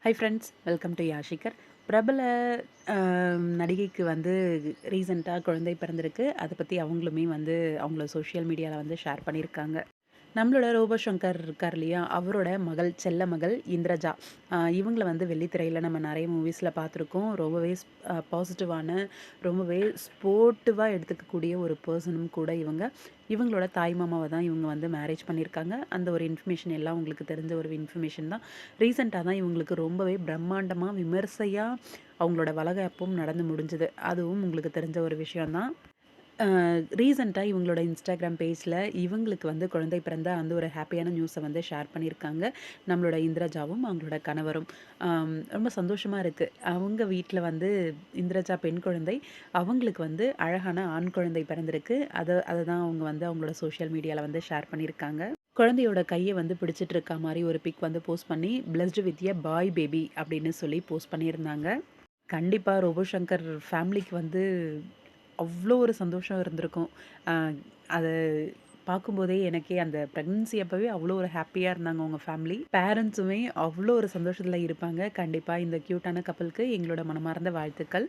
High friends, welcome to யாஷிகர். பிரபல நடிகைக்கு வந்து ரீசென்ட்டா குழந்தை பிறந்திருக்கு. அத பத்தி அவங்களுமே வந்து அவங்கள சோஷியல் மீடியால வந்து ஷேர் பண்ணியிருக்காங்க. நம்மளோட ரோபோ சங்கர் இருக்கார் இல்லையா? அவரோட மகள், செல்ல மகள் இந்திரஜா. இவங்கள வந்து வெள்ளித்திரையில நம்ம நெறைய மூவிஸ்ல பார்த்துருக்கோம். ரொம்பவே பாசிட்டிவான, ரொம்பவே ஸ்போர்ட்டிவா எடுத்துக்கக்கூடிய ஒரு பெர்சனும் கூட இவங்க. இவங்களோட தாய் மாமாவ தான் இவங்க வந்து மேரேஜ் பண்ணியிருக்காங்க. அந்த ஒரு இன்ஃபர்மேஷன் எல்லாம் உங்களுக்கு தெரிஞ்ச ஒரு இன்ஃபர்மேஷன் தான். ரீசென்ட்டா தான் இவங்களுக்கு ரொம்பவே பிரம்மாண்டமா, விமர்சையா அவங்களோட வளகாப்பும் நடந்து முடிஞ்சது. அதுவும் உங்களுக்கு தெரிஞ்ச ஒரு விஷயம் தான். ரீசென்ட்டா இவங்களோட இன்ஸ்டாகிராம் பேஜ்ல இவங்களுக்கு வந்து குழந்தை பிறந்த அந்த ஒரு ஹேப்பியான நியூஸ வந்து ஷேர் பண்ணியிருக்காங்க. நம்மளோட இந்திரஜாவும், அவங்களோட கணவரும். ரொம்ப சந்தோஷமா இருக்கு. அவங்க வீட்ல வந்து இந்திரஜா பெண் குழந்தை, அவங்களுக்கு வந்து அழகான ஆண் குழந்தை பிறந்திருக்கு. அததான் அவங்க வந்து அவங்களோட சோஷியல் மீடியால வந்து ஷேர் பண்ணியிருக்காங்க. குழந்தையோட கைய வந்து பிடிச்சிட்டு இருக்கா மாரி ஒரு பிக் வந்து போஸ்ட் பண்ணி, "blessed with a boy baby" அப்படின்னு சொல்லி போஸ்ட் பண்ணியிருந்தாங்க. கண்டிப்பா ரோபோ சங்கர் ஃபேமிலிக்கு வந்து அவ்ளோ ஒரு சந்தோஷம் இருந்திருக்கும். அ அத பார்க்கும்போதே எனக்கே அந்த பிரெக்னன்சி அப்பவே அவ்ளோ ஒரு ஹேப்பியா இருந்தாங்க அவங்க ஃபேமிலி. பேரண்ட்ஸுமே அவ்ளோ ஒரு சந்தோஷத்துல இருப்பாங்க. கண்டிப்பா இந்த கியூட்டான கப்புளுக்கு எங்களோட மனமார்ந்த வாழ்த்துக்கள்.